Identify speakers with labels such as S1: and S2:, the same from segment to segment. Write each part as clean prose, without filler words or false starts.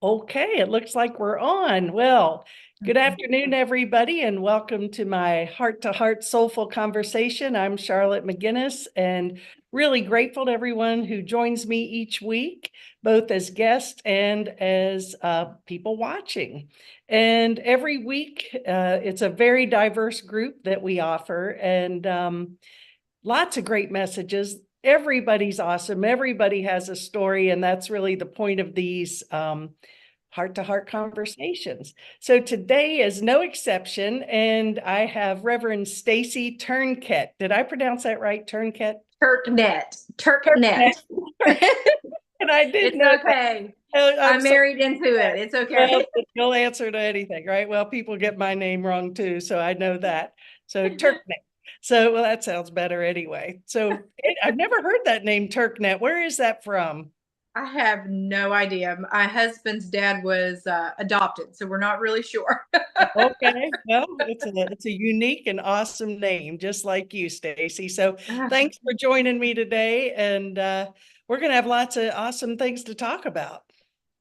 S1: Okay, it looks like we're on. Well, good afternoon, everybody, and welcome to my heart-to-heart soulful conversation. I'm Charlotte McGinnis, and really grateful to everyone who joins me each week, both as guests and as people watching. And every week, it's a very diverse group that we offer, and lots of great messages. Everybody's awesome. Everybody has a story, and that's really the point of these heart-to-heart conversations. So today is no exception, and I have Reverend Stacey Turknett. Did I pronounce that right? Turknett?
S2: Turknett.
S1: Turknett.
S2: Turknett.
S1: And I did
S2: It's
S1: know that.
S2: okay.
S1: I'm
S2: I'm
S1: so
S2: married into it. It's
S1: well,
S2: okay.
S1: you'll answer to anything, right? Well, people get my name wrong too, so I know that. So Turknett. So, well, that sounds better anyway. So I've never heard that name, Turknett. Where is that from?
S2: I have no idea. My husband's dad was adopted, so we're not really sure.
S1: Okay, well, it's a unique and awesome name, just like you, Stacey. So thanks for joining me today, and we're going to have lots of awesome things to talk about.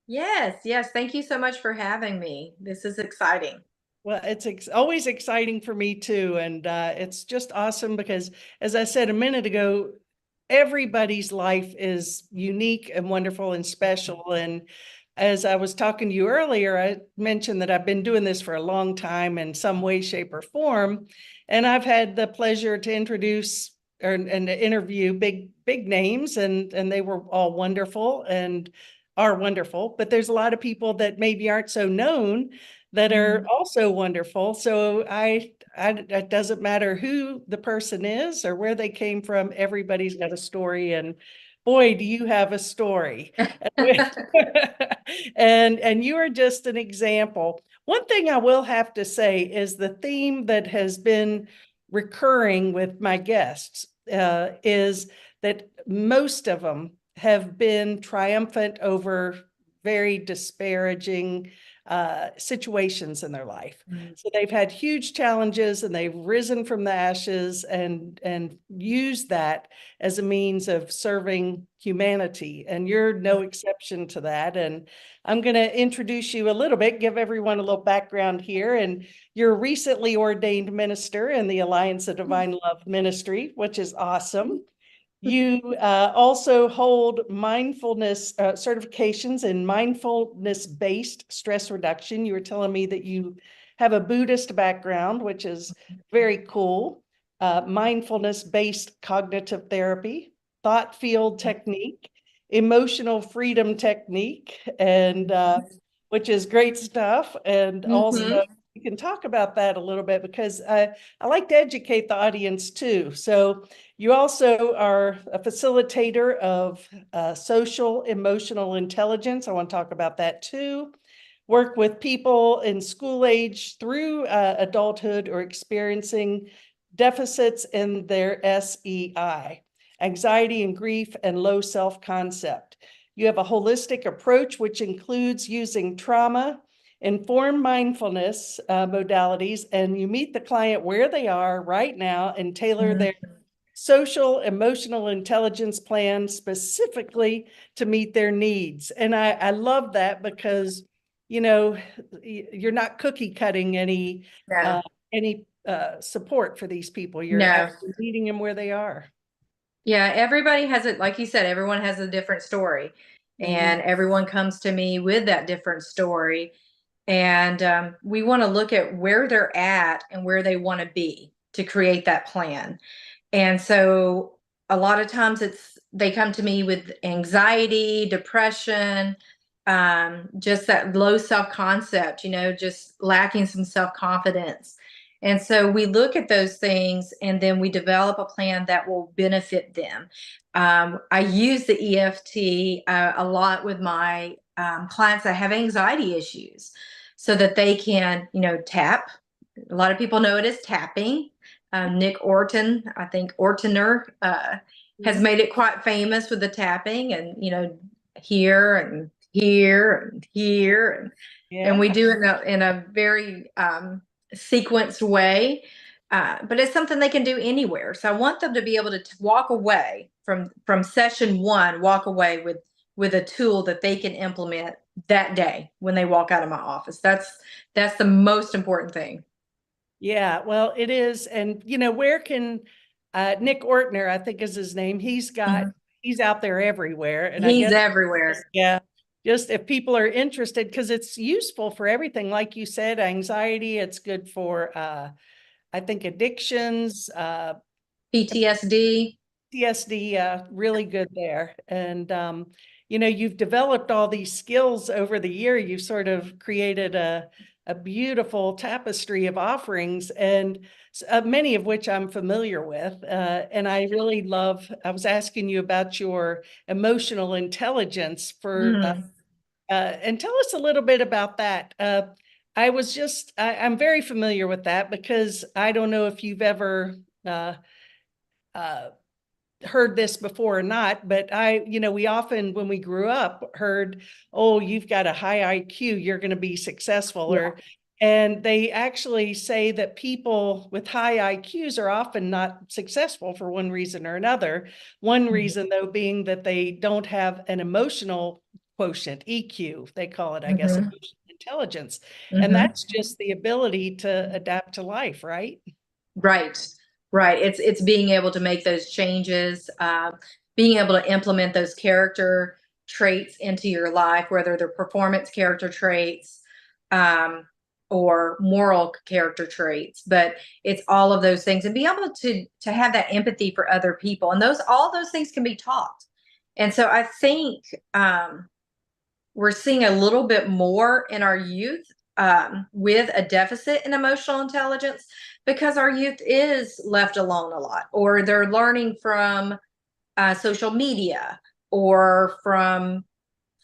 S2: Yes, yes. Thank you so much for having me. This is exciting.
S1: Well, it's always exciting for me too, and it's just awesome because, as I said a minute ago, everybody's life is unique and wonderful and special. And as I was talking to you earlier, I mentioned that I've been doing this for a long time in some way, shape, or form, and I've had the pleasure to introduce and interview big names, and they were all wonderful and are wonderful. But there's a lot of people that maybe aren't so known that are also wonderful. So it doesn't matter who the person is or where they came from. Everybody's got a story, and boy, do you have a story. And you are just an example. One thing I will have to say is the theme that has been recurring with my guests is that most of them have been triumphant over very disparaging situations in their life. So they've had huge challenges and they've risen from the ashes and used that as a means of serving humanity. And you're no exception to that. And I'm going to introduce you a little bit, give everyone a little background here. And you're a recently ordained minister in the Alliance of Divine Love Ministry, which is awesome. You also hold mindfulness certifications in mindfulness-based stress reduction. You were telling me that you have a Buddhist background, which is very cool. Mindfulness-based cognitive therapy, thought field technique, emotional freedom technique, and which is great stuff. And also,
S2: Mm-hmm.
S1: you can talk about that a little bit because I like to educate the audience too. So you also are a facilitator of social emotional intelligence. I want to talk about that too. Work with people in school age through adulthood or experiencing deficits in their SEI, anxiety and grief and low self-concept. You have a holistic approach, which includes using trauma, informed mindfulness modalities, and you meet the client where they are right now and tailor their social emotional intelligence plan specifically to meet their needs. And I love that because, you know, you're not cookie cutting
S2: No,
S1: any support for these people. You're
S2: no.
S1: actually meeting them where they are.
S2: Yeah, everybody has it. Like you said, everyone has a different story,
S1: Mhm.
S2: and everyone comes to me with that different story. And we want to look at where they're at and where they want to be to create that plan. And so a lot of times they come to me with anxiety, depression, just that low self-concept, just lacking some self-confidence. And so we look at those things and then we develop a plan that will benefit them. I use the EFT a lot with my clients that have anxiety issues so that they can, tap. A lot of people know it as tapping. Nick Orton, I think Ortoner, has
S1: Mhm.
S2: made it quite famous with the tapping and, here and here and here. And we
S1: Yeah.
S2: do it in a very sequenced way. But it's something they can do anywhere. So I want them to be able to walk away from session one, walk away with a tool that they can implement that day when they walk out of my office. That's the most important thing.
S1: Yeah, well, it is. And, where can Nick Ortner, I think is his name,
S2: Mhm.
S1: he's out there everywhere. And I
S2: He's
S1: guess,
S2: everywhere.
S1: yeah, just if people are interested, because it's useful for everything. Like you said, anxiety, it's good for, I think, addictions,
S2: PTSD.
S1: PTSD, really good there. And, you've developed all these skills over the year. You've sort of created a beautiful tapestry of offerings, and many of which I'm familiar with. And I really I was asking you about your emotional intelligence
S2: Mhm.
S1: and tell us a little bit about that. I'm very familiar with that because I don't know if you've ever, uh, uh, heard this before or not, but we often, when we grew up, heard, oh, you've got a high IQ, you're going to be successful.
S2: Yeah.
S1: And they actually say that people with high IQs are often not successful for one reason or another. One
S2: Mhm.
S1: reason, though, being that they don't have an emotional quotient, EQ, they call it, I guess,
S2: Mhm.
S1: emotional intelligence. And
S2: Mhm.
S1: that's just the ability to adapt to life, right?
S2: Right, right. It's being able to make those changes, being able to implement those character traits into your life, whether they're performance character traits, um, or moral character traits. But it's all of those things, and be able to have that empathy for other people, and those all those things can be taught. And so I think we're seeing a little bit more in our youth, with a deficit in emotional intelligence, because our youth is left alone a lot, or they're learning from social media, or from,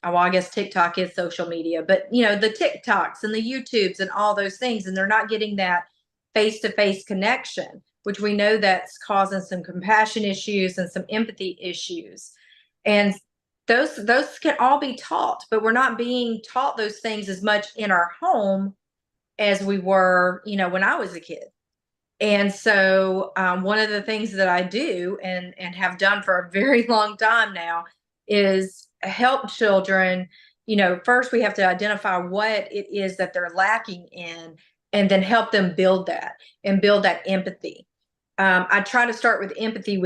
S2: oh, well, I guess TikTok is social media, but the TikToks and the YouTubes and all those things, and they're not getting that face to face connection, which we know that's causing some compassion issues and some empathy issues. And those can all be taught, but we're not being taught those things as much in our home as we were, when I was a kid. And so, one of the things that I do and have done for a very long time now is help children. First we have to identify what it is that they're lacking in, and then help them build that and build that empathy. I try to start with empathy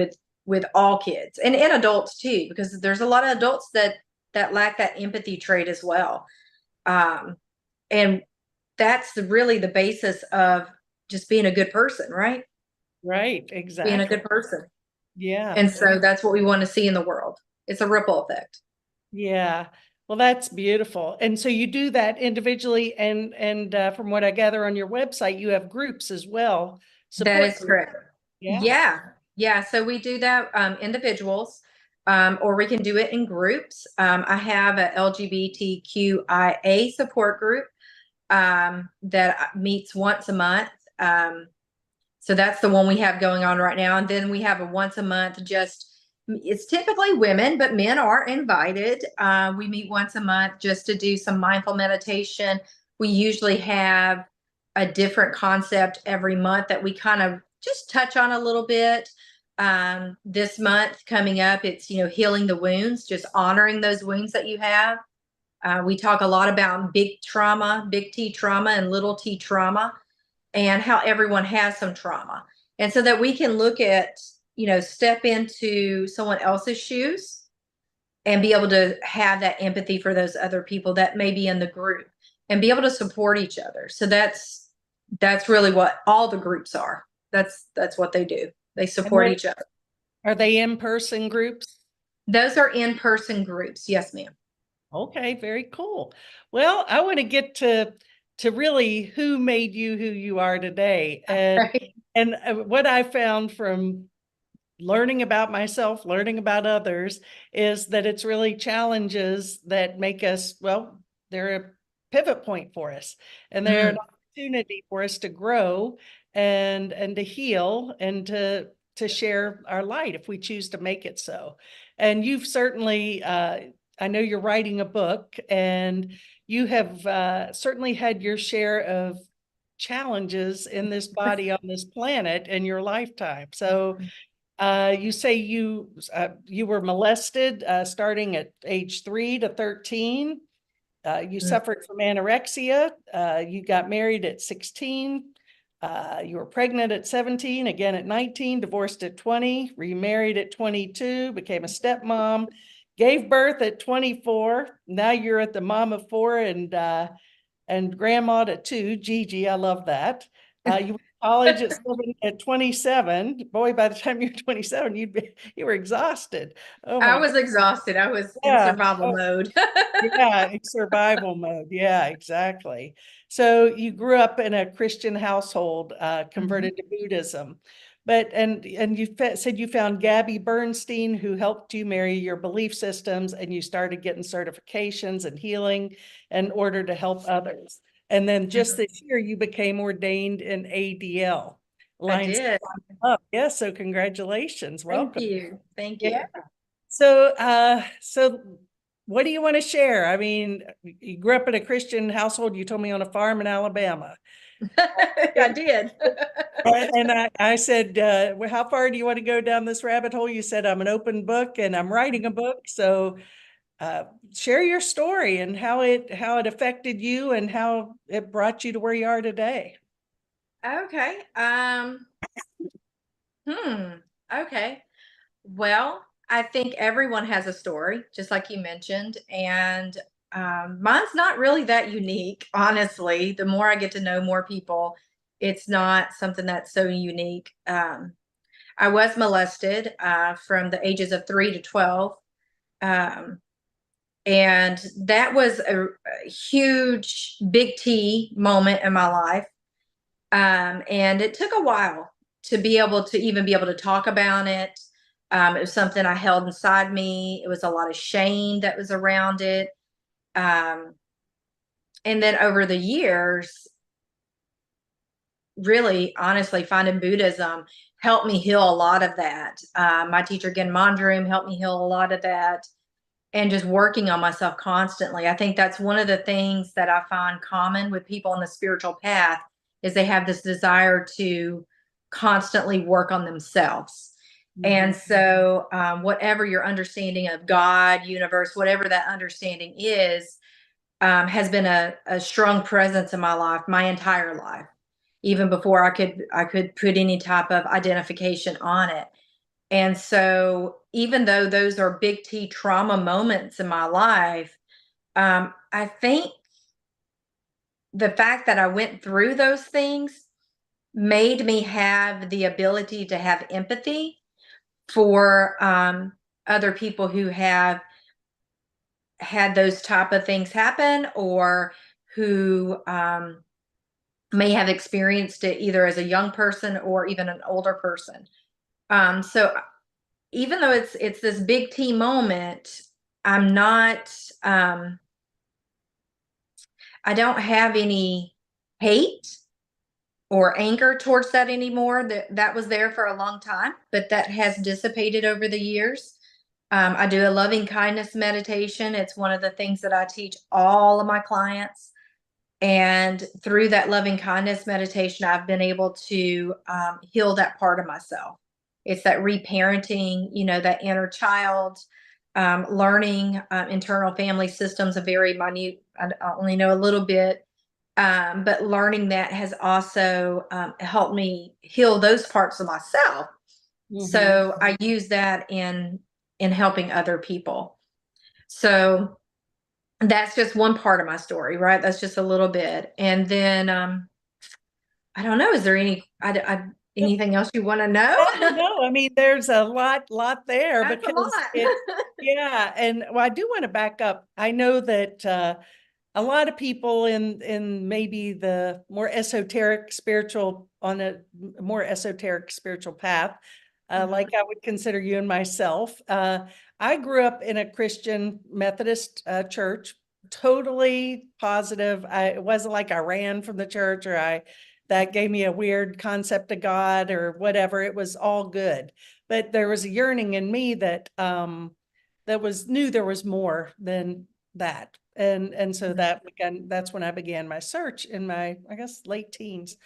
S2: with all kids and adults too, because there's a lot of adults that lack that empathy trait as well. Um, and that's really the basis of just being a good person, right?
S1: Right,
S2: Being a
S1: exactly.
S2: good person.
S1: Yeah.
S2: And so that's what we want to see in the world. It's a ripple effect.
S1: Yeah. Well, that's beautiful. And so you do that individually, and from what I gather on your website, you have groups as well,
S2: That
S1: support
S2: is
S1: groups.
S2: correct.
S1: Yeah.
S2: Yeah. Yeah. So we do that, individuals, or we can do it in groups. I have a LGBTQIA support group, that meets once a month. So that's the one we have going on right now. And then we have a once a month, just it's typically women, but men are invited. We meet once a month just to do some mindful meditation. We usually have a different concept every month that we kind of just touch on a little bit. This month coming up, it's, healing the wounds, just honoring those wounds that you have. We talk a lot about big trauma, big T trauma, and little t trauma, and how everyone has some trauma. And so that we can look at, step into someone else's shoes and be able to have that empathy for those other people that may be in the group, and be able to support each other. So that's really what all the groups are. That's what they do. They
S1: And
S2: support each other.
S1: are they in-person groups?
S2: Those are in-person groups. Yes, ma'am.
S1: Okay, very cool. Well, I want to get to really who made you who you are today. And
S2: Right.
S1: and what I found from learning about myself, learning about others, is that it's really challenges that make us, well, they're a pivot point for us, and they're an
S2: Mm.
S1: opportunity for us to grow and to heal and to share our light if we choose to make it so. And you've certainly, I know you're writing a book, and you have certainly had your share of challenges in this body on this planet in your lifetime. So you say you were molested starting at age 3 to 13. You
S2: Mm.
S1: suffered from anorexia. You got married at 16. You were pregnant at 17, again at 19, divorced at 20, remarried at 22, became a stepmom, gave birth at 24. Now you're at the mom of four and grandma to two. Gigi, I love that. You went to college at 27. Boy, by the time you're 27, you were exhausted. Oh
S2: I
S1: my
S2: was
S1: God.
S2: exhausted. I was in
S1: Yeah.
S2: survival mode.
S1: Yeah, in survival mode. Yeah, exactly. So you grew up in a Christian household,
S2: Mhm.
S1: converted to Buddhism, but and you said you found Gabby Bernstein, who helped you marry your belief systems, and you started getting certifications and healing in order to help others. And then just
S2: Mhm.
S1: this year, you became ordained in ADL.
S2: I
S1: Lines
S2: did.
S1: up. Yes, so congratulations.
S2: Thank
S1: Welcome.
S2: you. Thank
S1: Yeah.
S2: you.
S1: So what do you want to share? I mean, you grew up in a Christian household. You told me on a farm in Alabama.
S2: I did.
S1: And I said, well, how far do you want to go down this rabbit hole? You said, I'm an open book and I'm writing a book. So uh, share your story and how it affected you and how it brought you to where you are today.
S2: Okay. Hmm. Okay. Well, I think everyone has a story, just like you mentioned, and mine's not really that unique, honestly. The more I get to know more people, it's not something that's so unique. I was molested from the ages of 3 to 12. Um, and that was a huge, big T moment in my life. And it took a while to be able to even be able to talk about it. It was something I held inside me. It was a lot of shame that was around it. Um, and then over the years, really, honestly, finding Buddhism helped me heal a lot of that. My teacher, again, Mondroom, helped me heal a lot of that. And just working on myself constantly. I think that's one of the things that I find common with people on the spiritual path is they have this desire to constantly work on themselves. And
S1: Mhm.
S2: so, whatever your understanding of God, universe, whatever that understanding is, has been a strong presence in my life, my entire life, even before I could put any type of identification on it. And so, even though those are big T trauma moments in my life, I think the fact that I went through those things made me have the ability to have empathy for other people who have had those type of things happen or who may have experienced it either as a young person or even an older person. So even though it's this big T moment, I'm not I don't have any hate or anger towards that anymore. That was there for a long time, but that has dissipated over the years. I do a loving kindness meditation. It's one of the things that I teach all of my clients. And through that loving kindness meditation, I've been able to heal that part of myself. It's that reparenting, that inner child, learning internal family systems, a very minute, I only know a little bit, but learning that has also helped me heal those parts of myself.
S1: Mhm.
S2: So I use that in helping other people. So that's just one part of my story, right? That's just a little bit. And then I don't know, is there anything else you want to know?
S1: No, I mean, there's a lot there
S2: That's a
S1: because
S2: lot.
S1: yeah. And well, I do want to back up. I know that a lot of people in maybe the more esoteric spiritual on a more esoteric spiritual path,
S2: Mhm.
S1: like I would consider you and myself. I grew up in a Christian Methodist church, totally positive. It wasn't like I ran from the church or that gave me a weird concept of God or whatever. It was all good. But there was a yearning in me that was knew there was more than that. And so
S2: Mhm.
S1: that's when I began my search in my, I guess, late teens.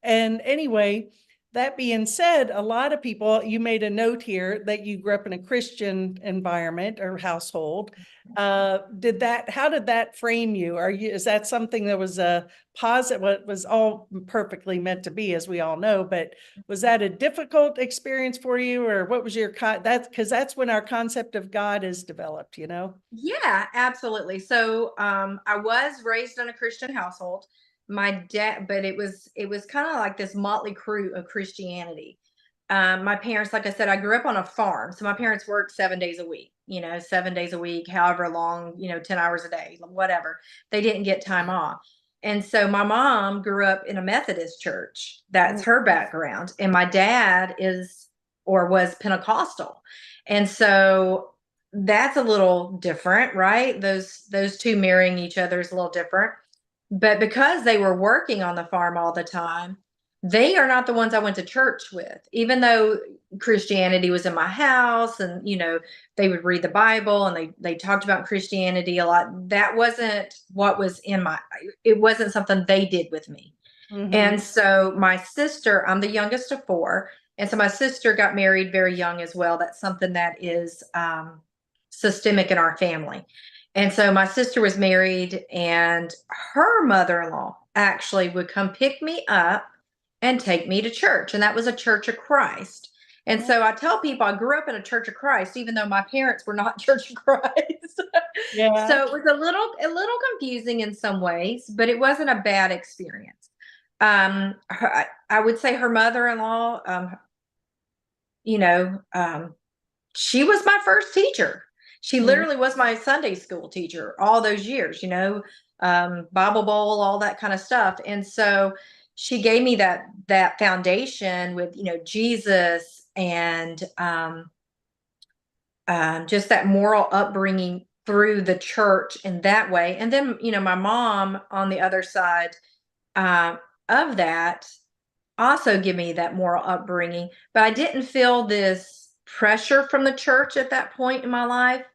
S1: And anyway, that being said, a lot of people, you made a note here that you grew up in a Christian environment or household. How did that frame you? Is that something that was a positive, what was all perfectly meant to be, as we all know, but was that a difficult experience for you, or what was your, because that's when our concept of God is developed, you know?
S2: Yeah, absolutely. So I was raised in a Christian household. My dad, but it was kind of like this motley crew of Christianity. My parents, like I said, I grew up on a farm. So my parents worked 7 days a week, 7 days a week, however long, 10 hours a day, whatever. They didn't get time off. And so my mom grew up in a Methodist church. That's her background. And my dad is or was Pentecostal. And so that's a little different, right? Those two marrying each other is a little different. But because they were working on the farm all the time, they are not the ones I went to church with. Even though Christianity was in my house and they would read the Bible and they talked about Christianity a lot, that wasn't what was in my it wasn't something they did with me. And so my sister, I'm the youngest of four, and so my sister got married very young as well. That's something that is systemic in our family. And so my sister was married, and her mother-in-law actually would come pick me up and take me to church. And that was a Church of Christ. And so I tell people I grew up in a Church of Christ, even though my parents were not Church of Christ.
S1: Yeah.
S2: So it was a little confusing in some ways, but it wasn't a bad experience. I would say her mother-in-law, you know, um, she was my first teacher. She literally was my Sunday school teacher all those years, Bible bowl, all that kind of stuff. And so she gave me that foundation with, Jesus and just that moral upbringing through the church in that way. And then, my mom on the other side uh, of that also give me that moral upbringing, but I didn't feel this pressure from the church at that point in my life.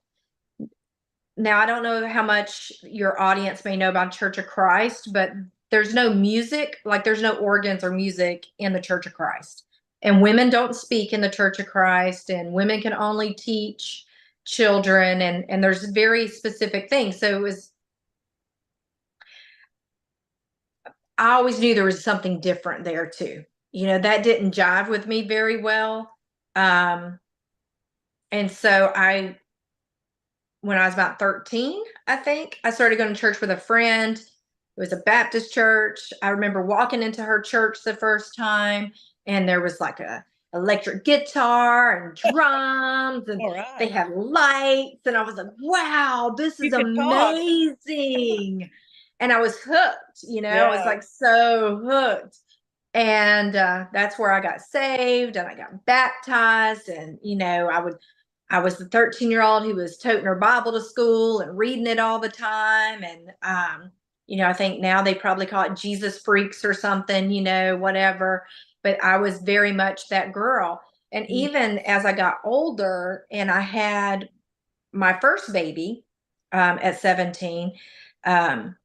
S2: Now, I don't know how much your audience may know about Church of Christ, but there's no music, like there's no organs or music in the Church of Christ. And women don't speak in the Church of Christ, and women can only teach children, and there's very specific things. So I always knew there was something different there too. That didn't jive with me very well. Um, and so when I was about 13, I think, I started going to church with a friend. It was a Baptist church. I remember walking into her church the first time, and there was like a electric guitar and drums, and
S1: All
S2: they
S1: right.
S2: had lights, and I was like, wow, this
S1: You
S2: is
S1: could talk.
S2: amazing. And I was hooked, I was
S1: Yeah.
S2: like so hooked. And that's where I got saved and I got baptized. And, I was the 13-year-old who was toting her Bible to school and reading it all the time. And, I think now they probably call it Jesus freaks or something, whatever. But I was very much that girl. And even as I got older and I had my first baby at 17, um,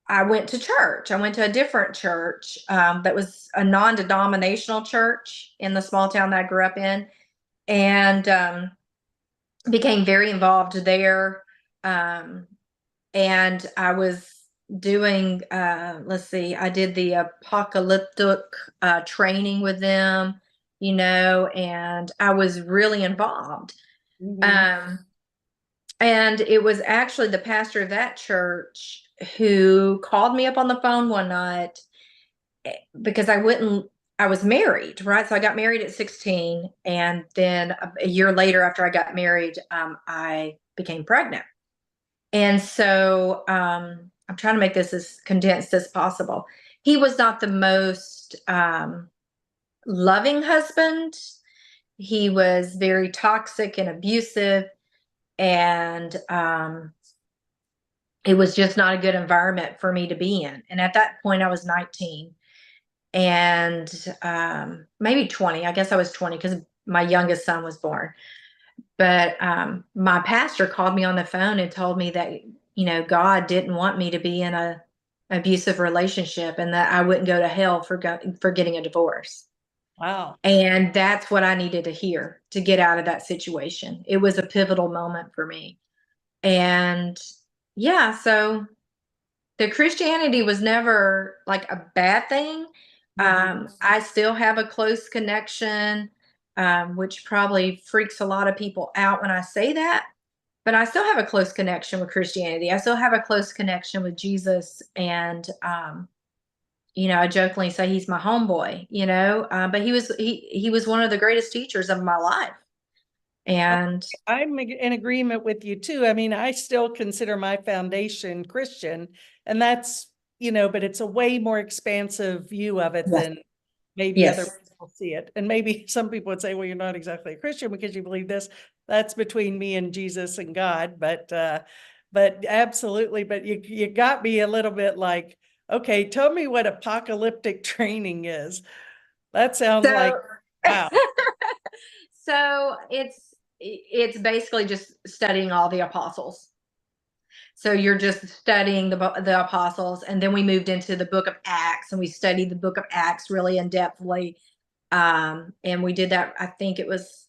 S2: I went to church. I went to a different church that was a non-denominational church in the small town that I grew up in, and became very involved there. Um, and I was doing, let's see, I did the apocalyptic training with them, and I was really involved.
S1: Mhm.
S2: Um, and it was actually the pastor of that church who called me up on the phone one night because I was married, right? So I got married at 16. And then a year later, after I got married, I became pregnant. And so I'm trying to make this as condensed as possible. He was not the most loving husband. He was very toxic and abusive. And it was just not a good environment for me to be in. And at that point, I was 19 and maybe 20. I guess I was 20 because my youngest son was born. But my pastor called me on the phone and told me that, God didn't want me to be in a abusive relationship and that I wouldn't go to hell for getting a divorce.
S1: Wow.
S2: And that's what I needed to hear to get out of that situation. It was a pivotal moment for me. And yeah, so the Christianity was never like a bad thing.
S1: Mhm.
S2: I still have a close connection, which probably freaks a lot of people out when I say that. But I still have a close connection with Christianity. I still have a close connection with Jesus. And, I jokingly say he's my homeboy, but he was one of the greatest teachers of my life. And
S1: I'm in agreement with you too. I mean, I still consider my foundation Christian, and that's, but it's a way more expansive view of it
S2: yes,
S1: than maybe other
S2: yes.
S1: people see it. And maybe some people would say, well, you're not exactly a Christian because you believe this. That's between me and Jesus and God. But absolutely. But you got me a little bit like, okay, tell me what apocalyptic training is. That sounds like,
S2: So,
S1: wow.
S2: so it's basically just studying all the apostles. So you're just studying the apostles, and then we moved into the book of Acts, and we studied the book of Acts really in depthly. And we did that. I think it was.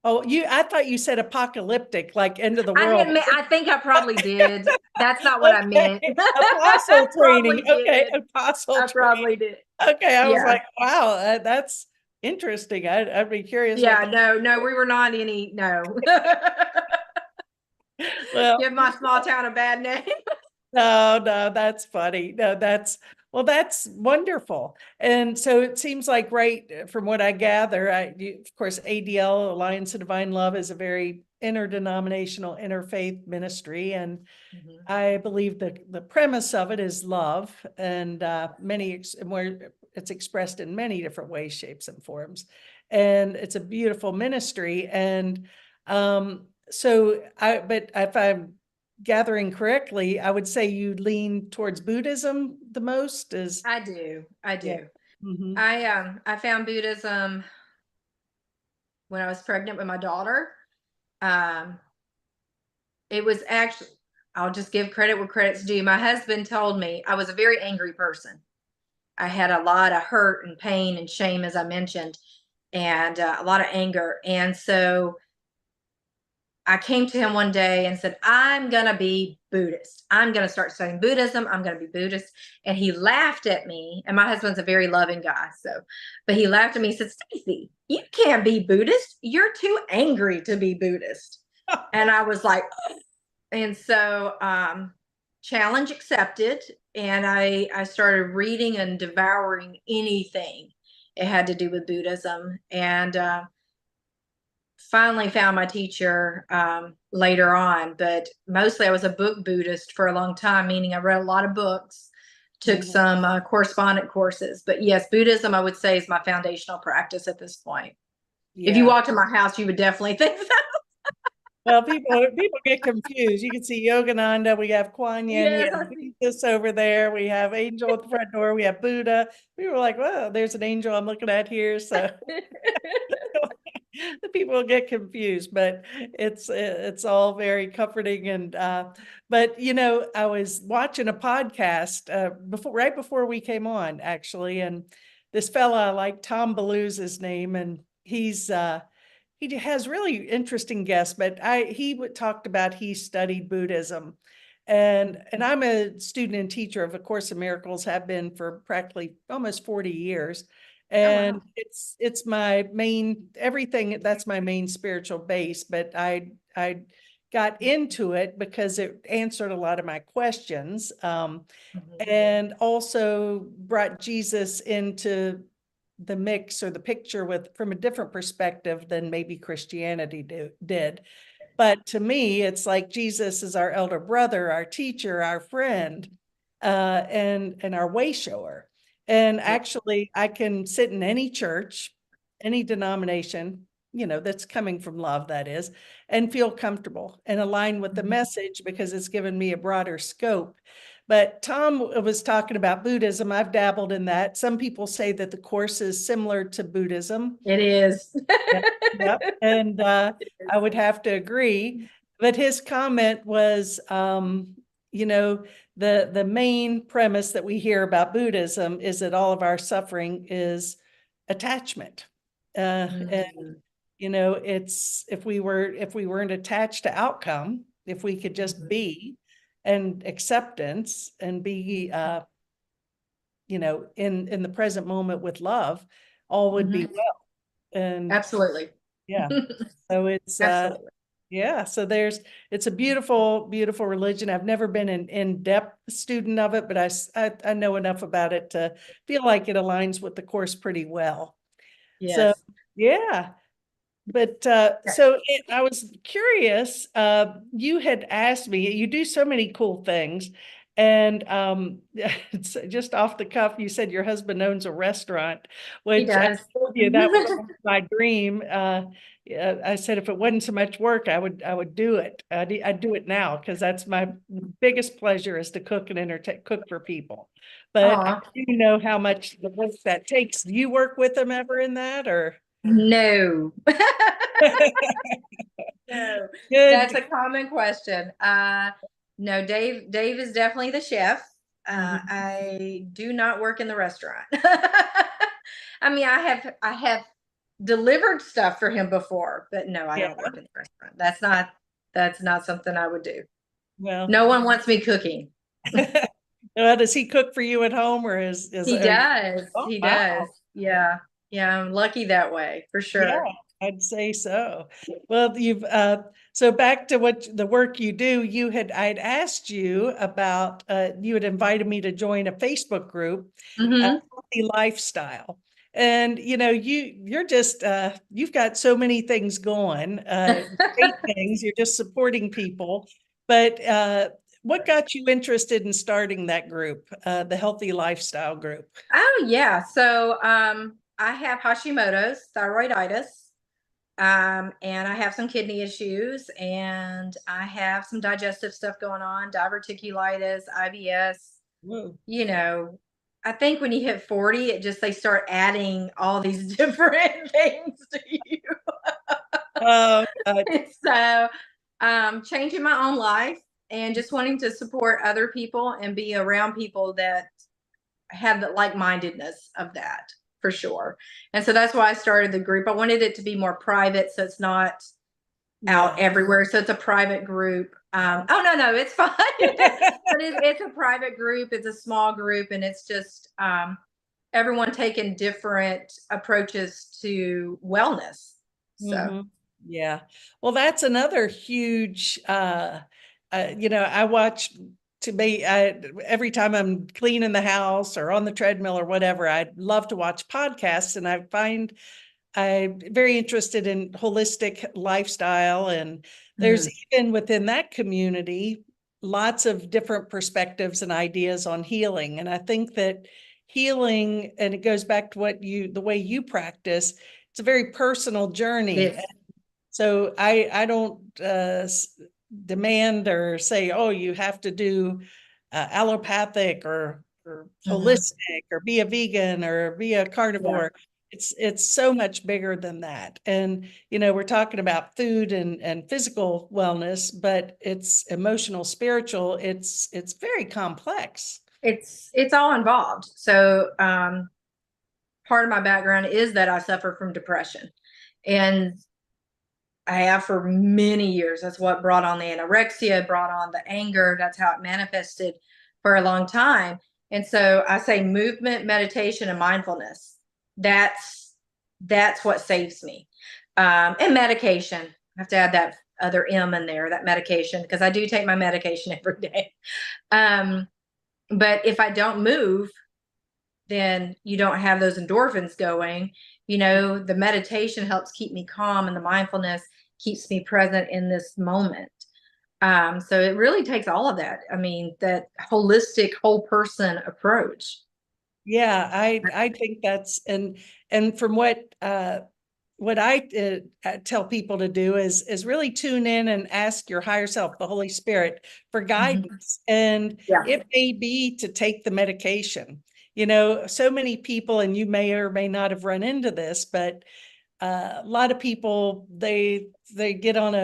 S1: Oh, I thought you said apocalyptic, like end of the
S2: I
S1: world.
S2: didn't. I think I probably did. That's not what I meant.
S1: Okay,
S2: I
S1: apostle training.
S2: probably
S1: Okay,
S2: did.
S1: apostle
S2: I probably
S1: training.
S2: did.
S1: Okay, I was
S2: Yeah.
S1: like, wow, that's interesting. I'd be curious what
S2: Yeah.
S1: that.
S2: No. No. We were not any. No.
S1: Well,
S2: Give my small town a bad name.
S1: no, that's funny. No, that's wonderful. And so it seems like, right, from what I gather, of course, ADL, Alliance of Divine Love, is a very interdenominational, interfaith ministry, and
S2: Mhm.
S1: I believe the premise of it is love, and where it's expressed in many different ways, shapes, and forms, and it's a beautiful ministry. And but if I'm gathering correctly, I would say you lean towards Buddhism the most. Is
S2: I do. I
S1: Yeah.
S2: do.
S1: Hmm.
S2: I found Buddhism when I was pregnant with my daughter. Um, it was actually, I'll just give credit where credit's due. My husband told me I was a very angry person. I had a lot of hurt and pain and shame, as I mentioned, and a lot of anger. And so I came to him one day and said, I'm going to be Buddhist. I'm going to start studying Buddhism. I'm going to be Buddhist. And he laughed at me. And my husband's a very loving guy. But he laughed at me and said, Stacey, you can't be Buddhist. You're too angry to be Buddhist. And I was like, and so challenge accepted. And I started reading and devouring anything it had to do with Buddhism. And finally found my teacher later on, but mostly I was a book Buddhist for a long time, meaning I read a lot of books, took some correspondent courses. But yes, Buddhism, I would say, is my foundational practice at this point. If you
S1: Yeah.
S2: walked in my house, you would definitely think so.
S1: Well, people get confused. You can see Yogananda, we have Kuan Yin, we
S2: Yes,
S1: have
S2: I see.
S1: Jesus over there, we have Angel at the front door, we have Buddha. We were like, well, there's an angel I'm looking at here. So the people get confused, but it's all very comforting. And but I was watching a podcast right before we came on, actually, and this fella, I like, Tom Ballew's his name, and he has really interesting guests, but talked about, he studied Buddhism. And I'm a student and teacher of A Course in Miracles, have been for practically almost 40 years.
S2: Oh
S1: And
S2: wow.
S1: it's my main everything, that's my main spiritual base. But I got into it because it answered a lot of my questions.
S2: Mhm.
S1: And also brought Jesus into the mix or the picture from a different perspective than maybe Christianity did. But to me, it's like Jesus is our elder brother, our teacher, our friend, and our way shower. And
S2: Yeah.
S1: actually, I can sit in any church, any denomination, that's coming from love, that is, and feel comfortable and align with the
S2: Mhm.
S1: message because it's given me a broader scope. But Tom was talking about Buddhism. I've dabbled in that. Some people say that the course is similar to Buddhism.
S2: It is.
S1: Yep. Yep. And I would have to agree. But his comment was, you know, the main premise that we hear about Buddhism is that all of our suffering is attachment. And it's if we weren't attached to outcome, if we could just be, and acceptance, and be in the present moment with love, all would be well. And
S2: Absolutely.
S1: yeah, so it's
S2: Absolutely.
S1: yeah, so it's a beautiful, beautiful religion. I've never been an in-depth student of it, but I know enough about it to feel like it aligns with the course pretty well. So
S2: Yes.
S1: yeah. But I was curious. You had asked me, you do so many cool things. And it's just off the cuff, you said your husband owns a restaurant,
S2: He
S1: which I
S2: does.
S1: told you that was always my dream. Yeah, I said if it wasn't so much work, I would do it. I'd do it now because that's my biggest pleasure, is to cook and cook for people. But I
S2: Aw.
S1: do know how much the work that takes. Do you work with them ever in that, or?
S2: No. No, that's
S1: Good.
S2: a common question. No, Dave is definitely the chef.
S1: Mhm.
S2: I do not work in the restaurant. I mean, I have delivered stuff for him before, but no, I
S1: Yeah.
S2: don't work in the restaurant. That's not something I would do.
S1: Well,
S2: No one wants me cooking.
S1: does he cook for you at home, or
S2: He
S1: are you?
S2: does.
S1: Oh,
S2: He does.
S1: wow.
S2: Yeah. Yeah, I'm lucky that way for
S1: Yeah,
S2: sure.
S1: I'd say so. Well, so back to what the work you do, I'd asked you about, you had invited me to join a Facebook group,
S2: Hmm.
S1: Healthy Lifestyle. And you're just you've got so many things going, great things. You're just supporting people. But what got you interested in starting that group, the Healthy Lifestyle group?
S2: Oh yeah. So I have Hashimoto's thyroiditis. And I have some kidney issues, and I have some digestive stuff going on, diverticulitis, IBS.
S1: Whoa.
S2: You know, I think when you hit 40, they start adding all these different things to you.
S1: Uh, uh,
S2: So, changing my own life and just wanting to support other people and be around people that have the like-mindedness of that, for sure. And so that's why I started the group. I wanted it to be more private, so it's not out
S1: yeah.
S2: everywhere. So it's a private group. Oh no, it's fine. But it's a private group. It's a small group, and it's just everyone taking different approaches to wellness. So.
S1: Hmm. Yeah. Well, that's another huge, I watch every time I'm cleaning the house or on the treadmill or whatever, I love to watch podcasts, and I find I'm very interested in holistic lifestyle. And there's
S2: Mhm.
S1: even within that community, lots of different perspectives and ideas on healing. And I think that healing, and it goes back to the way you practice, it's a very personal journey.
S2: It's
S1: So I don't demand or say, oh, you have to do allopathic or
S2: Mhm.
S1: holistic, or be a vegan, or be a
S2: Yeah.
S1: carnivore. It's so much bigger than that. And we're talking about food and physical wellness, but it's emotional, spiritual. It's very complex.
S2: It's all involved. So part of my background is that I suffer from depression, and I have for many years. That's what brought on the anorexia, brought on the anger. That's how it manifested for a long time. And so I say movement, meditation, and mindfulness. That's that's what saves me. And medication. I have to add that other M in there, that medication, because I do take my medication every day. Um, but if I don't move, then you don't have those endorphins going. The meditation helps keep me calm, and the mindfulness keeps me present in this moment. So it really takes all of that. I mean, that holistic, whole person approach.
S1: Yeah, I think and from what I tell people to do is really tune in and ask your higher self, the Holy Spirit, for
S2: Mhm.
S1: guidance. And
S2: Yeah.
S1: it may be to take the medication. So many people, and you may or may not have run into this, but a lot of people, they get on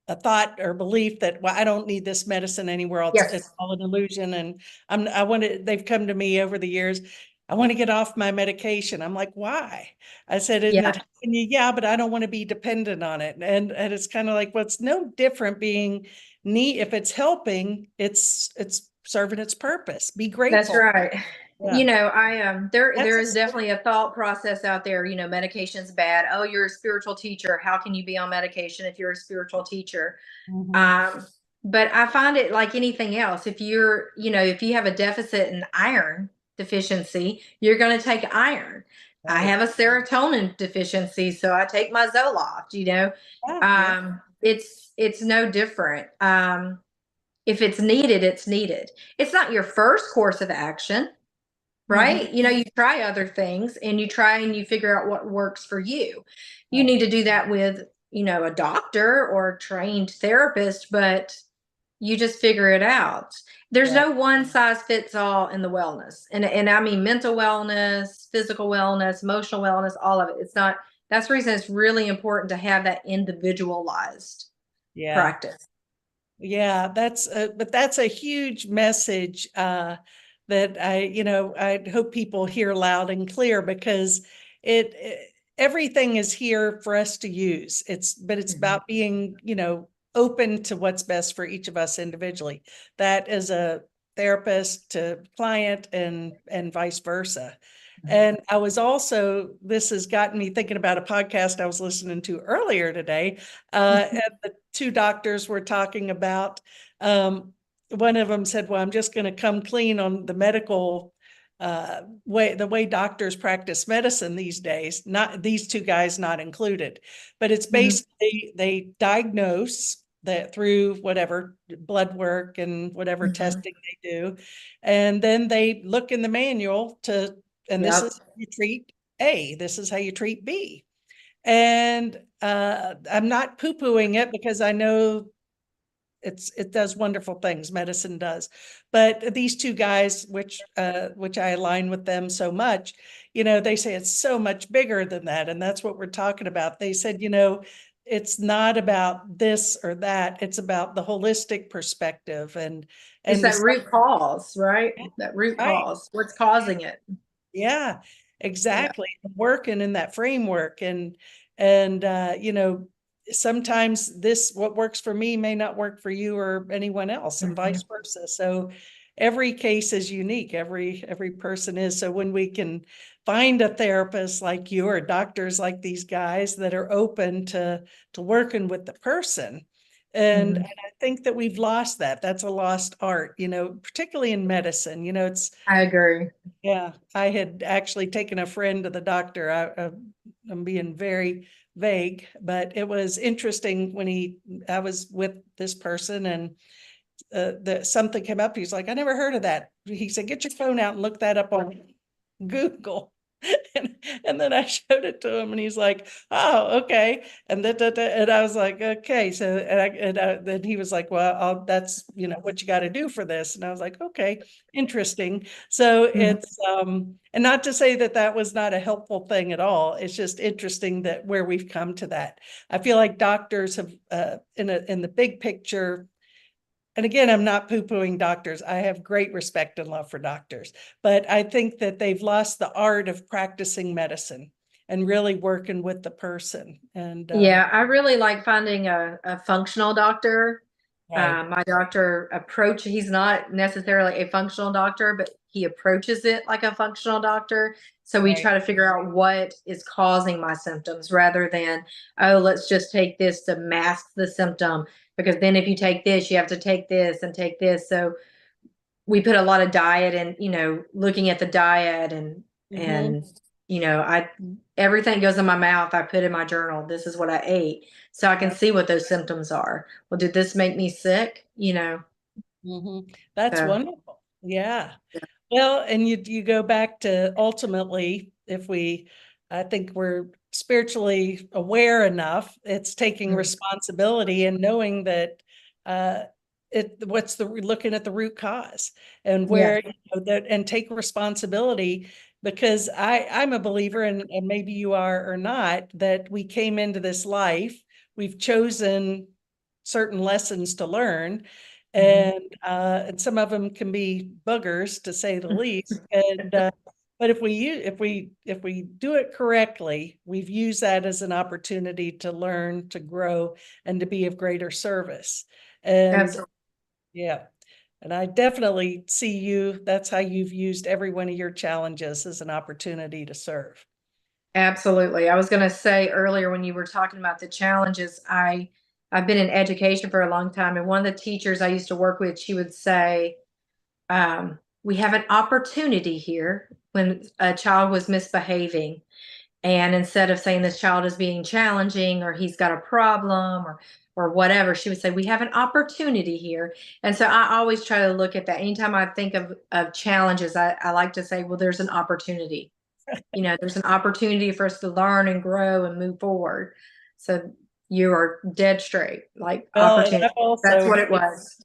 S1: a thought or belief that, well, I don't need this medicine anywhere else. It's
S2: Yes.
S1: all an illusion. And I want to, they've come to me over the years. I want to get off my medication. I'm like, why? I said, isn't it
S2: Yeah.
S1: helping you? Yeah, but I don't want to be dependent on it. And it's kind of like, well, it's no different being neat. If it's helping, it's serving its purpose. Be
S2: That's
S1: grateful.
S2: right.
S1: Yeah.
S2: There
S1: That's
S2: is definitely a thought process out there, medication's bad. Oh, you're a spiritual teacher. How can you be on medication if you're a spiritual teacher?
S1: Mhm.
S2: Um, but I find it like anything else. If you have a deficit in iron deficiency, you're going to take iron. I
S1: Right.
S2: have a serotonin deficiency, so I take my Zoloft.
S1: Yeah. Yeah.
S2: It's no different. If it's needed, it's needed. It's not your first course of action,
S1: Mhm.
S2: right? You try other things and you try and you figure out what works for you. You
S1: Right.
S2: need to do that with, a doctor or a trained therapist, but you just figure it out. There's
S1: Right.
S2: no one size fits all in the wellness. And I mean mental wellness, physical wellness, emotional wellness, all of it. It's not That's the reason it's really important to have that individualized
S1: Yeah.
S2: practice.
S1: Yeah, but that's a huge message that I hope people hear loud and clear because everything is here for us to use. But it's
S2: Mhm.
S1: about being, open to what's best for each of us individually. That as a therapist to client and vice versa. And I was also, this has gotten me thinking about a podcast I was listening to earlier today. And the two doctors were talking about, one of them said, well, I'm just going to come clean on the medical the way doctors practice medicine these days, not these two guys not included, but it's
S2: Mhm.
S1: basically they diagnose that through whatever blood work and whatever
S2: Mhm.
S1: testing they do. And then they look in the manual and this is
S2: Yep.
S1: how you treat A, this is how you treat B. And I'm not poo-pooing it because I know it does wonderful things, medicine does. But these two guys, which I align with them so much, they say it's so much bigger than that. And that's what we're talking about. They said, it's not about this or that, it's about the holistic perspective
S2: It's
S1: and
S2: that
S1: the
S2: root cause, right? That root
S1: right.
S2: cause. What's causing it?
S1: Yeah,
S2: Yeah.
S1: exactly. Working in that framework and sometimes what works for me may not work for you or anyone else and
S2: Mhm.
S1: vice versa. So every case is unique. Every person is. So when we can find a therapist like you or doctors like these guys that are open to working with the person. And
S2: Mhm.
S1: I think that we've lost that. That's a lost art, particularly in medicine.
S2: I agree.
S1: Yeah, I had actually taken a friend to the doctor. I'm being very vague, but it was interesting when I was with this person and something came up. He's like, I never heard of that. He said, get your phone out and look that up on Google. And then I showed it to him and he's like, oh, okay. And I was like, okay. So, then he was like, well, that's, what you got to do for this. And I was like, okay, interesting. So
S2: Mhm.
S1: and not to say that that was not a helpful thing at all. It's just interesting that where we've come to that. I feel like doctors have, in the big picture, and again, I'm not poo-pooing doctors. I have great respect and love for doctors, but I think that they've lost the art of practicing medicine and really working with the person. And
S2: Yeah, I really like finding a functional doctor.
S1: right,
S2: My doctor he's not necessarily a functional doctor, but he approaches it like a functional doctor. So we
S1: right.
S2: try to figure out what is causing my symptoms rather than, oh, let's just take this to mask the symptom. Because then if you take this, you have to take this and take this. So we put a lot of diet and looking at the diet
S1: Mhm.
S2: and I everything goes in my mouth. I put in my journal, this is what I ate, so I can
S1: Yeah.
S2: see what those symptoms are. Well, did this make me sick?
S1: Mhm. That's
S2: So
S1: wonderful. Yeah. Well, and you go back to ultimately, I think we're spiritually aware enough, it's taking
S2: mm,
S1: responsibility and knowing that uh, looking at the root cause and
S2: yeah,
S1: where, that and take responsibility because I'm a believer and maybe you are or not, that we came into this life, we've chosen certain lessons to learn.
S2: Mhm.
S1: And some of them can be boogers, to say the least. But if we do it correctly, we've used that as an opportunity to learn, to grow, and to be of greater service. And
S2: Absolutely.
S1: yeah, and I definitely see you, that's how you've used every one of your challenges as an opportunity to serve.
S2: Absolutely. I was going to say earlier when you were talking about the challenges, I've been in education for a long time, and one of the teachers I used to work with, she would say, "We have an opportunity here when a child was misbehaving, and instead of saying this child is being challenging or he's got a problem or whatever, she would say we have an opportunity here." And so I always try to look at that. Anytime I think of challenges, I like to say, well, there's an opportunity. There's an opportunity for us to learn and grow and move forward. So you are dead straight, like
S1: Well, and
S2: opportunity. That's what it was.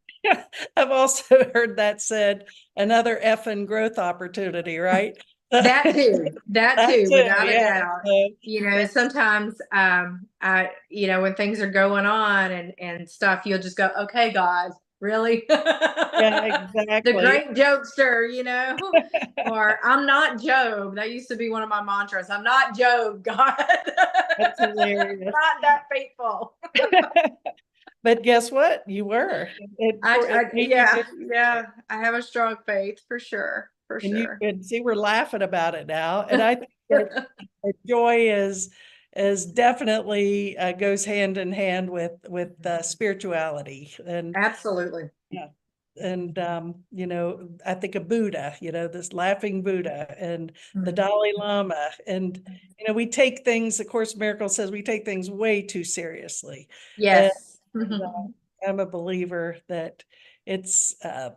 S1: I've also heard that said, another effing growth opportunity, right?
S2: That too, that
S1: That
S2: too,
S1: too,
S2: without a
S1: yeah.
S2: doubt.
S1: So
S2: Sometimes when things are going on and stuff, you'll just go, okay, guys, really?
S1: yeah,
S2: The
S1: exactly.
S2: great jokester. Or I'm not Job. That used to be one of my mantras. I'm not Job, God.
S1: That's hilarious.
S2: Not that faithful.
S1: But guess what? You were. It made you
S2: Yeah,
S1: good.
S2: yeah. I have a strong faith for sure, for
S1: And you
S2: sure.
S1: can see we're laughing about it now. And I think that joy is definitely goes hand in hand with spirituality. And
S2: Absolutely.
S1: yeah. And I think of Buddha, this laughing Buddha, and the
S2: Mhm.
S1: Dalai Lama. And we take things, of course, Miracle says we take things way too seriously. And,
S2: Yes.
S1: I'm a believer that it's uh,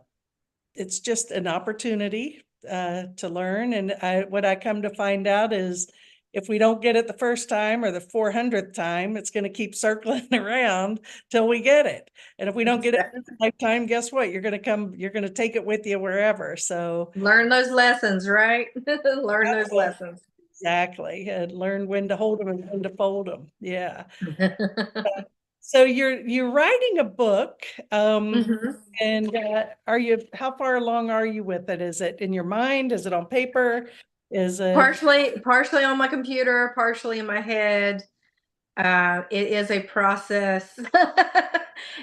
S1: it's just an opportunity to learn. And what I come to find out is if we don't get it the first time or the 400th time, it's going to keep circling around till we get it. And if we don't get it
S2: Exactly.
S1: this lifetime, guess what? You're going to take it with you wherever. So
S2: Learn those lessons, right? Learn those
S1: uh,
S2: lessons.
S1: exactly. And learn when to hold them and when to fold them. Yeah. So you're writing a book.
S2: Mhm.
S1: And how far along are you with it? Is it in your mind? Is it on paper? Is it,
S2: Partially on my computer, partially in my head. It is a process.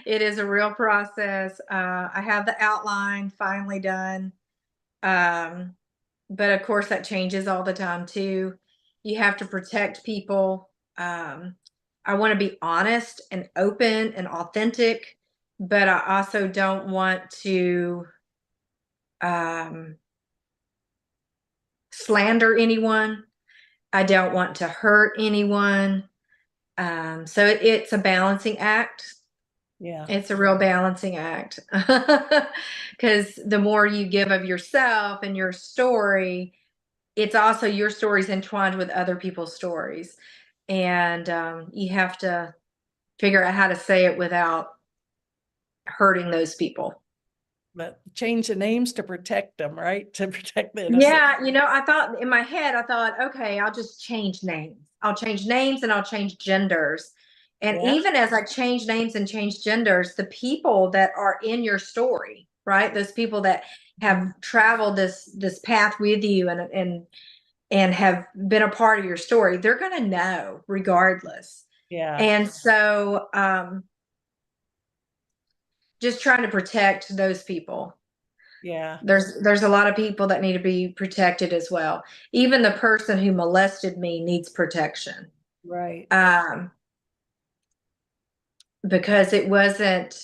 S2: It is a real process. I have the outline finally done. Um, but of course, that changes all the time too. You have to protect people. I want to be honest and open and authentic, but I also don't want to um, slander anyone. I don't want to hurt anyone. So it's a balancing act.
S1: yeah,
S2: It's a real balancing act. Because the more you give of yourself and your story, it's also your stories entwined with other people's stories. And you have to figure out how to say it without hurting those people.
S1: but change the names to protect them, right? To protect the innocent.
S2: Yeah, I thought in my head, I thought, okay, I'll just change names. I'll change names and I'll change genders. And
S1: Yeah,
S2: even as I change names and change genders, the people that are in your story, right? Those people that have traveled this path with you and have been a part of your story, they're going to know regardless.
S1: yeah,
S2: And so just trying to protect those people.
S1: yeah,
S2: There's a lot of people that need to be protected as well. Even the person who molested me needs protection.
S1: right.
S2: Um, because it wasn't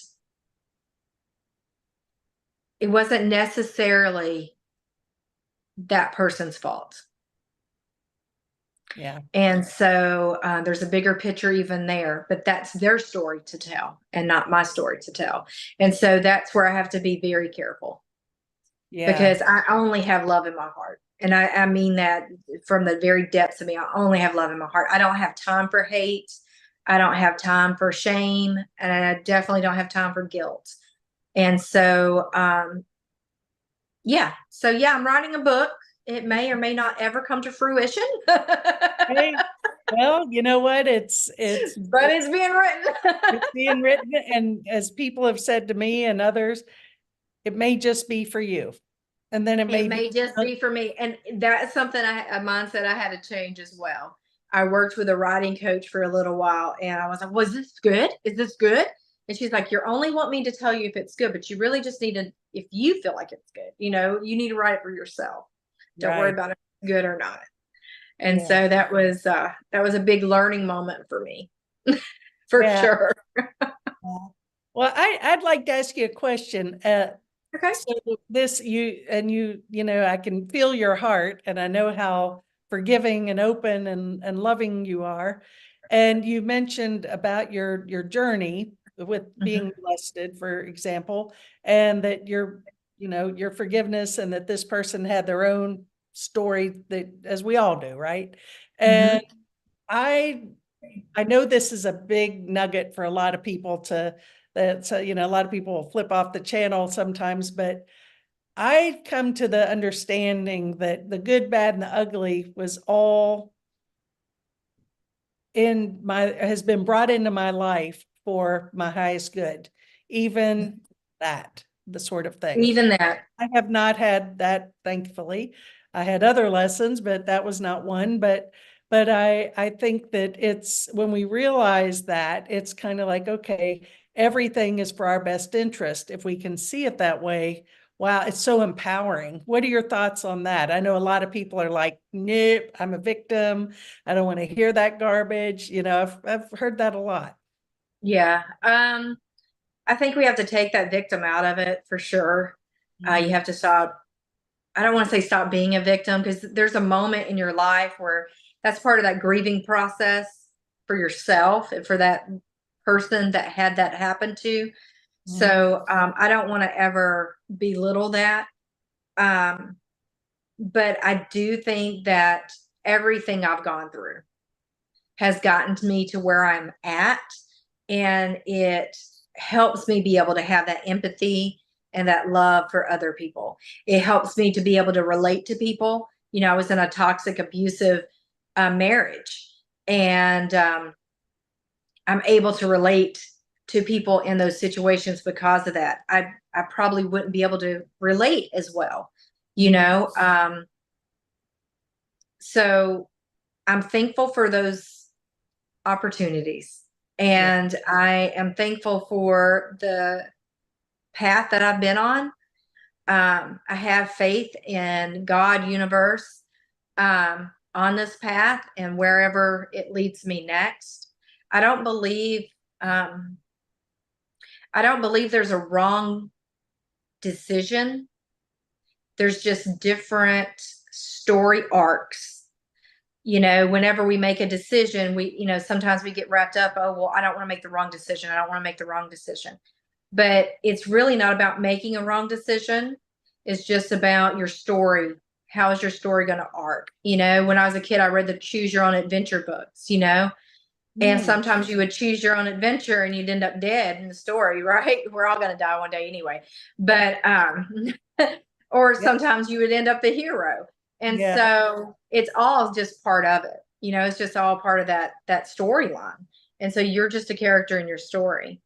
S2: necessarily that person's fault.
S1: Yeah,
S2: And so there's a bigger picture even there, but that's their story to tell and not my story to tell. And so that's where I have to be very careful
S1: yeah,
S2: because I only have love in my heart. And I mean that from the very depths of me. I only have love in my heart. I don't have time for hate. I don't have time for shame. And I definitely don't have time for guilt. And so, yeah. So, yeah, I'm writing a book. It may or may not ever come to fruition.
S1: hey, Well, you know what?
S2: But it's being written.
S1: it's being written, and as people have said to me and others, it may just be for you. And then it
S2: It
S1: may be,
S2: may just be for me. And that's something a mindset I had to change as well. I worked with a writing coach for a little while and I was like, was this good? Is this good? And she's like, you only want me to tell you if it's good, but you really just need to, if you feel like it's good, you need to write it for yourself. Don't worry
S1: right.
S2: about if it's good or not. And
S1: Yeah.
S2: so that was a big learning moment for me, for
S1: Yeah.
S2: sure.
S1: Well, I'd like to ask you a question.
S2: Okay.
S1: So this, I can feel your heart, and I know how forgiving and open and loving you are. And you mentioned about your journey with
S2: Mhm.
S1: being molested, for example, and that your forgiveness, and that this person had their own story, that as we all do, right?
S2: Mhm.
S1: And I I know this is a big nugget for a lot of people a lot of people will flip off the channel sometimes, but I come to the understanding that the good, bad, and the ugly was all has been brought into my life for my highest good, even that, the sort of thing.
S2: Even that.
S1: I have not had that, thankfully. I had other lessons, but that was not one. But I think that it's when we realize that, it's kind of like, okay, everything is for our best interest. If we can see it that way, wow, it's so empowering. What are your thoughts on that? I know a lot of people are like, nope, I'm a victim. I don't want to hear that garbage. I've heard that a lot.
S2: Yeah. I think we have to take that victim out of it for sure. You
S1: Mhm.
S2: have to stop. I don't want to say stop being a victim because there's a moment in your life where that's part of that grieving process for yourself and for that person that had that happen to.
S1: Mhm.
S2: So I don't want to ever belittle that. Um, but I do think that everything I've gone through has gotten to me to where I'm at. And it helps me be able to have that empathy and that love for other people. It helps me to be able to relate to people. I was in a toxic, abusive marriage, and I'm able to relate to people in those situations because of that. I probably wouldn't be able to relate as well, you
S1: Mhm.
S2: know. So I'm thankful for those opportunities.
S1: Yeah.
S2: And I am thankful for the path that I've been on. I have faith in God, universe, on this path and wherever it leads me next. I don't believe um, I don't believe there's a wrong decision. There's just different story arcs. Whenever we make a decision, sometimes we get wrapped up, oh, well, I don't want to make the wrong decision. I don't want to make the wrong decision. But it's really not about making a wrong decision. It's just about your story. How is your story going to arc? When I was a kid, I read the choose your own adventure books. And
S1: Mm.
S2: sometimes you would choose your own adventure and you'd end up dead in the story, right? We're all going to die one day anyway. But, or
S1: Yeah.
S2: sometimes you would end up the hero. And
S1: Yeah.
S2: so it's all just part of it. It's just all part of that storyline. And so you're just a character in your story.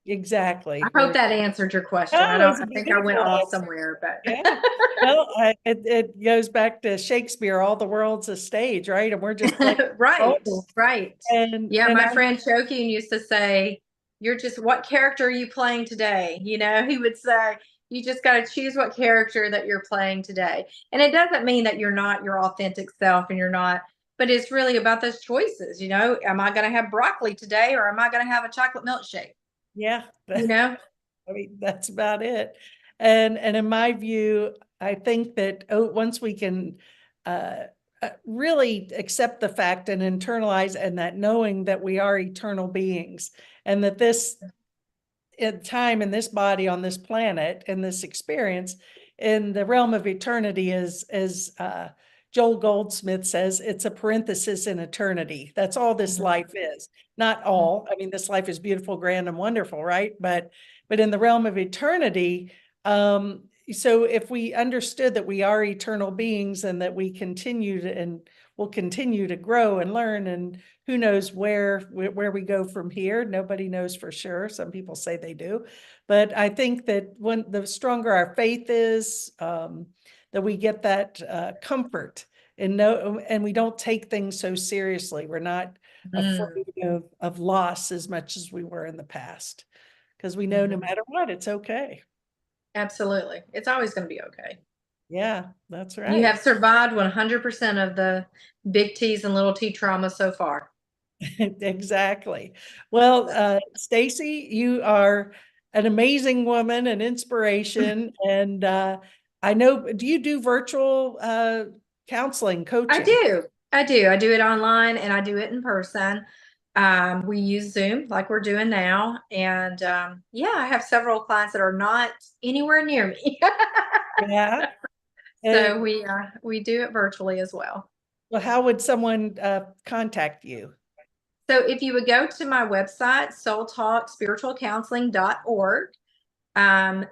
S2: I
S1: Exactly.
S2: hope that answered your question.
S1: Oh, it's a
S2: I think I went
S1: beautiful
S2: off
S1: answer.
S2: somewhere, but
S1: Yeah. Well, it goes back to Shakespeare, all the world's a stage, right? And we're just playing a
S2: right,
S1: role.
S2: right.
S1: And
S2: Yeah,
S1: and
S2: my
S1: I
S2: friend Choking used to say, "You're just what character are you playing today?" He would say, "You just got to choose what character that you're playing today." And it doesn't mean that you're not your authentic self and you're not, but it's really about those choices. Am I going to have broccoli today or am I going to have a chocolate milkshake?
S1: yeah,
S2: You know?
S1: I mean, that's about it. And in my view, I think that once we can uh, really accept the fact and internalize, and that knowing that we are eternal beings, and that this time in this body on this planet, in this experience in the realm of eternity, is as Joel Goldsmith says, it's a parenthesis in eternity. That's all this
S2: Mhm.
S1: life is. Not all. I mean, this life is beautiful, grand, and wonderful, right? But in the realm of eternity, so if we understood that we are eternal beings and that we continue to, and we'll continue to grow and learn, and who knows where we go from here. Nobody knows for sure. Some people say they do, but I think that when the stronger our faith is, that we get that comfort and and we don't take things so seriously. We're not afraid of loss as much as we were in the past, because we know no matter what, it's okay.
S2: Absolutely. It's always going to be okay.
S1: Yeah, that's
S2: You
S1: right.
S2: have survived 100% of the big T's and little T trauma so far.
S1: Exactly. Well, Stacey, you are an amazing woman, an inspiration. And I know, do you do virtual counseling,
S2: I
S1: coaching?
S2: do. I do. I do it online and I do it in person. We use Zoom like we're doing now. And yeah, I have several clients that are not anywhere near me.
S1: Yeah.
S2: So
S1: And
S2: we do it virtually as well.
S1: well, how would someone contact you?
S2: So if you would go to my website, soultalkspiritualcounseling.org,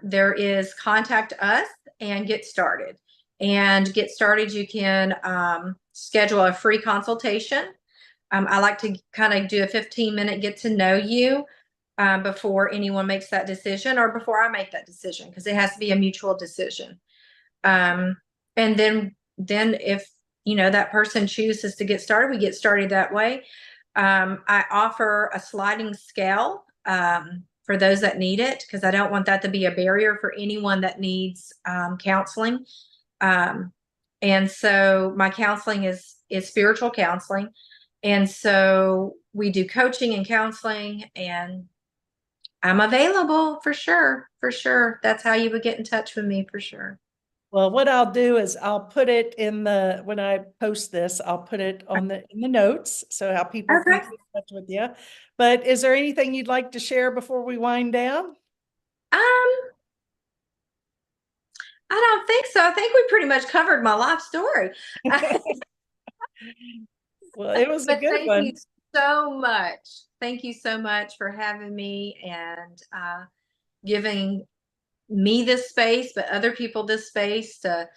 S2: there is contact us and get started. And get started, you can schedule a free consultation. I like to kind of do a 15-minute get to know you before anyone makes that decision or before I make that decision, because it has to be a mutual decision. And then if that person chooses to get started, we get started that way. I offer a sliding scale for those that need it, because I don't want that to be a barrier for anyone that needs counseling. And so my counseling is spiritual counseling. And so we do coaching and counseling, and I'm available for sure. For sure. That's how you would get in touch with me for sure.
S1: Well, what I'll do is I'll put it in when I post this, I'll put it in the notes, so how people can
S2: Okay.
S1: keep in touch with you. But is there anything you'd like to share before we wind down?
S2: I don't think so. I think we pretty much covered my life story.
S1: Well, it was a
S2: But
S1: good
S2: thank you
S1: one.
S2: so much. Thank you so much for having me and giving me this space, but other people this space to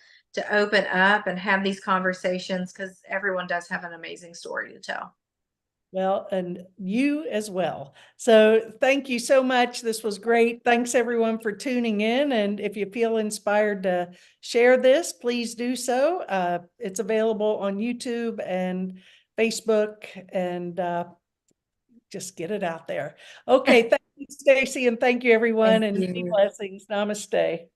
S2: open up and have these conversations, because everyone does have an amazing story to tell.
S1: Well, and you as well. So thank you so much. This was great. Thanks everyone for tuning in. And if you feel inspired to share this, please do so. It's available on YouTube and Facebook, and just get it out there. Okay. Thank you, Stacey, and thank you everyone,
S2: Thank
S1: and many
S2: you.
S1: blessings. Namaste.